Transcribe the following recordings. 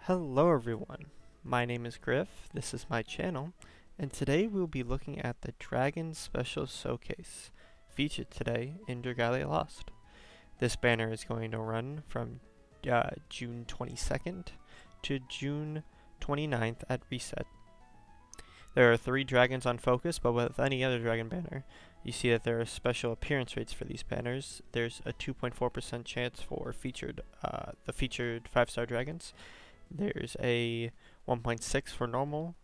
Hello everyone, my name is Griff, this is my channel, and today we'll be looking at the Dragon Special Showcase, featured today in Dragalia Lost. This banner is going to run from June 22nd to June 29th at reset. There are 3 dragons on focus, but with any other dragon banner, you see that there are special appearance rates for these banners. There's a 2.4% chance for the featured 5-star dragons. There's a 1.6 for normal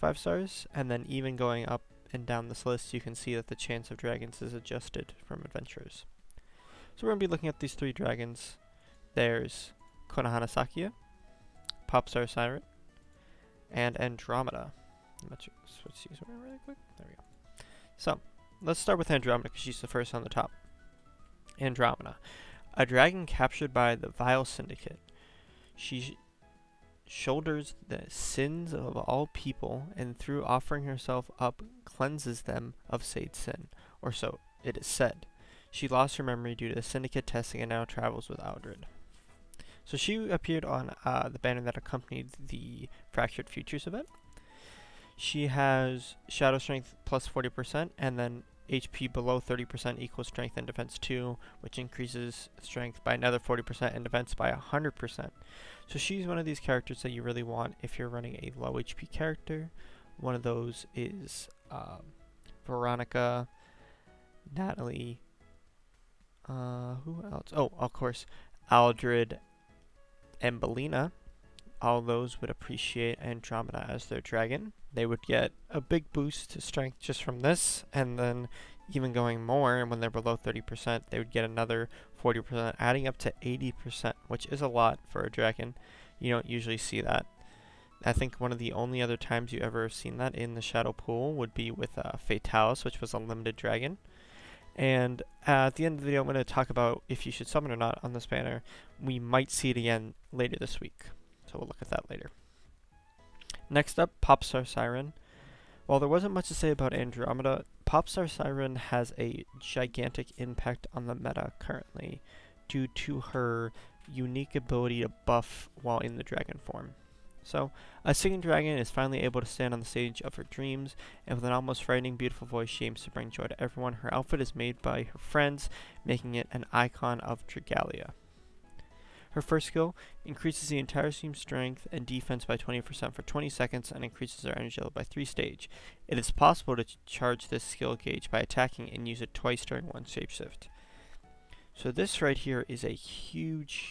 5 stars, and then even going up and down this list, you can see that the chance of dragons is adjusted from adventurers. So we're going to be looking at these 3 dragons. There's Sakia, Popstar Siren, and Andromeda. Let's switch these around really quick. There we go. So let's start with Andromeda because she's the first on the top. Andromeda, a dragon captured by the Vile Syndicate. She shoulders the sins of all people, and through offering herself up, cleanses them of said sin, or so it is said. She lost her memory due to the syndicate testing and now travels with Aldred. So she appeared on the banner that accompanied the Fractured Futures event. She has Shadow Strength plus 40%, and then HP below 30% equals Strength and Defense 2, which increases Strength by another 40% and Defense by 100%. So she's one of these characters that you really want if you're running a low HP character. One of those is Veronica, Natalie, who else? Oh, of course, Aldred and Belina. All those would appreciate Andromeda as their dragon. They would get a big boost to strength just from this, and then even going more, and when they're below 30%, they would get another 40%, adding up to 80%, which is a lot for a dragon. You don't usually see that. I think one of the only other times you ever have seen that in the Shadow Pool would be with Fatalis, which was a limited dragon. And at the end of the video, I'm going to talk about if you should summon or not on this banner. We might see it again later this week, so we'll look at that later. Next up, Popstar Siren. While there wasn't much to say about Andromeda, Popstar Siren has a gigantic impact on the meta currently due to her unique ability to buff while in the dragon form. So, a singing dragon is finally able to stand on the stage of her dreams, and with an almost frightening beautiful voice, she aims to bring joy to everyone. Her outfit is made by her friends, making it an icon of Dragalia. Her first skill increases the entire team's strength and defense by 20% for 20 seconds and increases their energy level by 3 stage. It is possible to charge this skill gauge by attacking and use it twice during one shapeshift. So this right here is a huge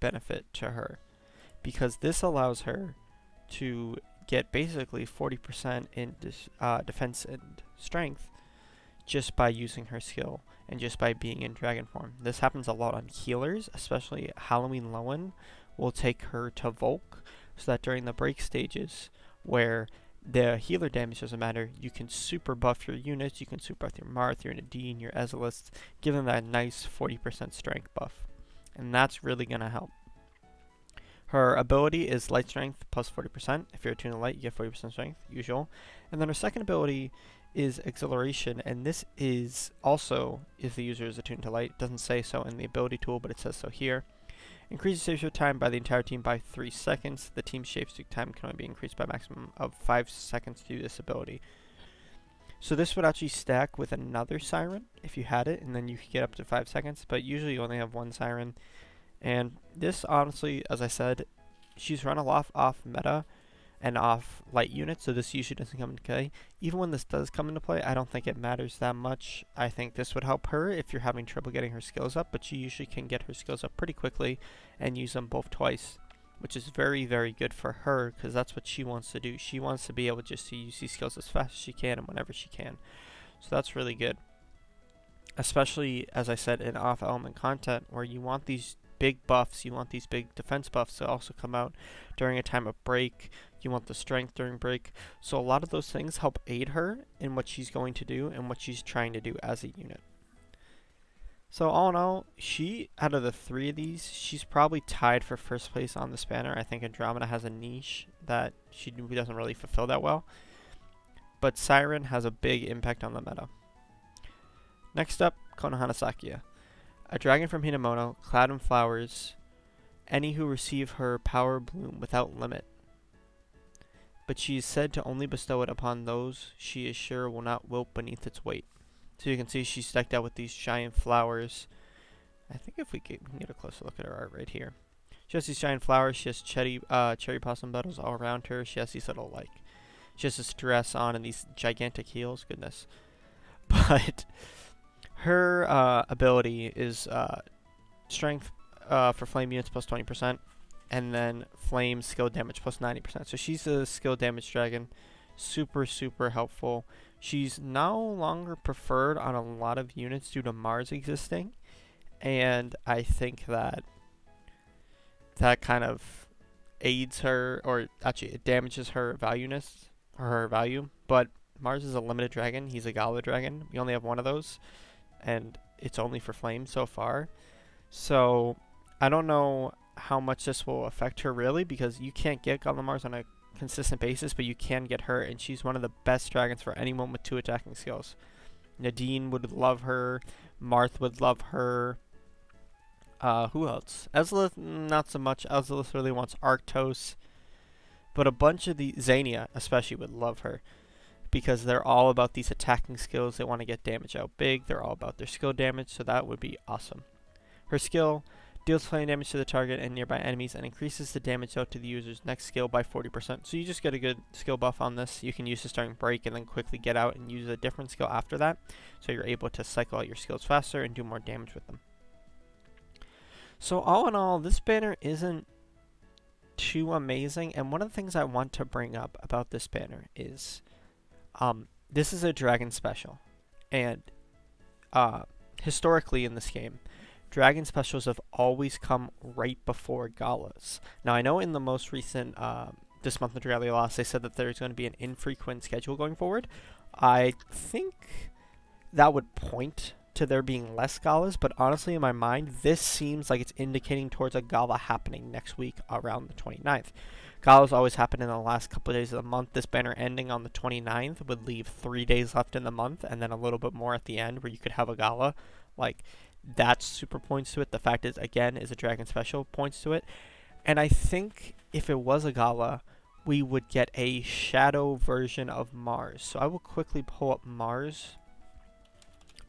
benefit to her, because this allows her to get basically 40% in defense and strength just by using her skill and just by being in dragon form. This happens a lot on healers, especially Halloween Lowen will take her to Volk, so that during the break stages where the healer damage doesn't matter, you can super buff your units, you can super buff your Marth, your Nadine, your Ezelists, give them that nice 40% strength buff. And that's really going to help. Her ability is Light Strength plus 40%. If you're attuned to light, you get 40% strength, usual. And then her second ability is Exhilaration, and this is also if the user is attuned to light. It doesn't say so in the ability tool, but it says so here. Increases shapeshift time by the entire team by 3 seconds. The team's shapeshift time can only be increased by a maximum of 5 seconds through this ability. So this would actually stack with another Siren if you had it, and then you could get up to 5 seconds, but usually you only have one Siren. And this, honestly, as I said, she's run a lot off meta and off light units, so this usually doesn't come into play. Even when this does come into play, I don't think it matters that much. I think this would help her if you're having trouble getting her skills up, but she usually can get her skills up pretty quickly and use them both twice, which is very good for her, because that's what she wants to do. She wants to be able just to use these skills as fast as she can and whenever she can. So that's really good. Especially, as I said, in off-element content, where you want these big buffs, you want these big defense buffs to also come out during a time of break, you want the strength during break, so a lot of those things help aid her in what she's going to do and what she's trying to do as a unit. So all in all, she, out of the 3 of these, she's probably tied for first place on this banner. I think Andromeda has a niche that she doesn't really fulfill that well, but Siren has a big impact on the meta. Next up, Sakia. A dragon from Hinamono, clad in flowers, any who receive her power bloom without limit. But she is said to only bestow it upon those she is sure will not wilt beneath its weight. So you can see she's decked out with these giant flowers. I think if we can get a closer look at her art right here. She has these giant flowers. She has cherry blossom petals all around her. She has these little, like, she has this dress on and these gigantic heels. Goodness. But her ability is strength for flame units plus 20%, and then flame skill damage plus 90%. So she's a skill damage dragon. Super, super helpful. She's no longer preferred on a lot of units due to Mars existing, and I think that kind of aids her, or actually it damages her valueness, or her value. But Mars is a limited dragon. He's a Gala dragon. We only have one of those, and it's only for flame so far. So I don't know how much this will affect her really, because you can't get Gala Mars on a consistent basis, but you can get her, and she's one of the best dragons for anyone with 2 attacking skills. Nadine would love her. Marth would love her. Who else? Ezlith, not so much. Ezlith really wants Arctos. But a bunch of the... Xania, especially, would love her. Because they're all about these attacking skills. They want to get damage out big. They're all about their skill damage, so that would be awesome. Her skill deals flame damage to the target and nearby enemies and increases the damage out to the user's next skill by 40%. So you just get a good skill buff on this. You can use this during break and then quickly get out and use a different skill after that. So you're able to cycle out your skills faster and do more damage with them. So all in all, this banner isn't too amazing. And one of the things I want to bring up about this banner is this is a dragon special. And historically in this game, dragon specials have always come right before galas. Now I know in the most recent this month of Dragalia Lost, they said that there's going to be an infrequent schedule going forward. I think that would point to there being less galas, but honestly in my mind this seems like it's indicating towards a gala happening next week around the 29th. Galas always happen in the last couple of days of the month. This banner ending on the 29th would leave 3 days left in the month, and then a little bit more at the end where you could have a gala. Like, that super points to it. The fact is, again, is a dragon special points to it. And I think if it was a gala, we would get a shadow version of Mars. So I will quickly pull up Mars,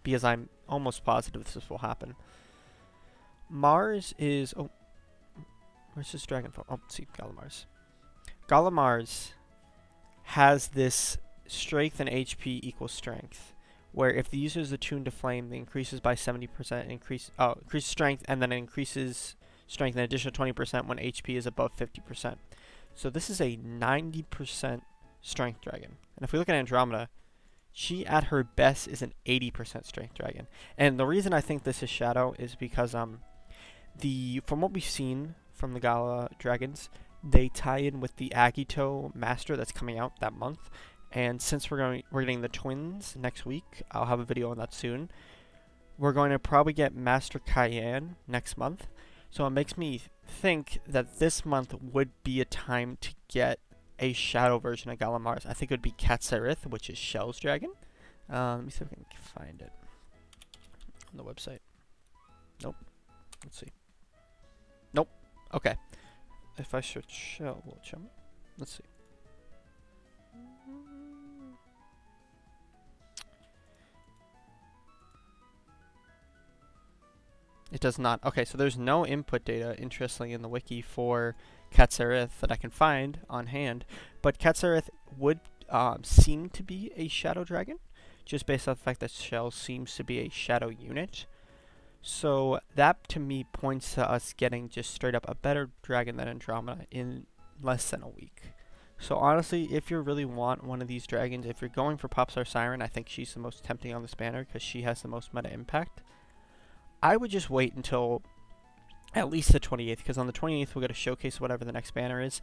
because I'm almost positive this will happen. Mars is... Oh, where's this dragon from? Oh, see, Gala Mars. Gala Mars has this strength and HP equals strength, where if the user is attuned to flame, it increases by 70%, increases strength, and then it increases strength an additional 20% when HP is above 50%. So this is a 90% strength dragon. And if we look at Andromeda, she at her best is an 80% strength dragon. And the reason I think this is shadow is because from what we've seen from the Gala dragons, they tie in with the Agito Master that's coming out that month. And since we're getting the twins next week, I'll have a video on that soon. We're going to probably get Master Cayenne next month. So it makes me think that this month would be a time to get a shadow version of Gala Mars. I think it would be Katsarith, which is Shell's dragon. Let me see if I can find it on the website. Nope. Let's see. Nope. Okay. If I search Shell, will it show me? Let's see. It does not. Okay, so there's no input data, interestingly, in the wiki for Katsarith that I can find on hand. But Katsarith would seem to be a shadow dragon, just based on the fact that Shell seems to be a shadow unit. So that, to me, points to us getting just straight up a better dragon than Andromeda in less than a week. So honestly, if you really want one of these dragons, if you're going for Popstar Siren, I think she's the most tempting on this banner because she has the most meta impact. I would just wait until at least the 28th, because on the 28th we'll get a showcase whatever the next banner is.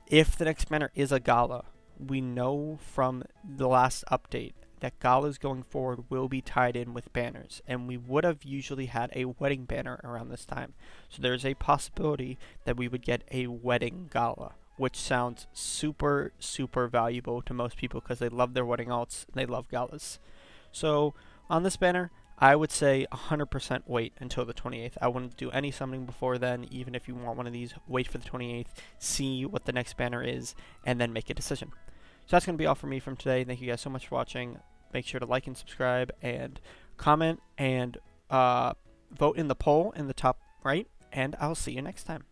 If the next banner is a gala, we know from the last update that galas going forward will be tied in with banners, and we would have usually had a wedding banner around this time. So there's a possibility that we would get a wedding gala, which sounds super, super valuable to most people because they love their wedding alts and they love galas. So on this banner, I would say 100% wait until the 28th. I wouldn't do any summoning before then. Even if you want one of these, wait for the 28th, see what the next banner is, and then make a decision. So that's going to be all for me from today. Thank you guys so much for watching. Make sure to like and subscribe and comment and vote in the poll in the top right, and I'll see you next time.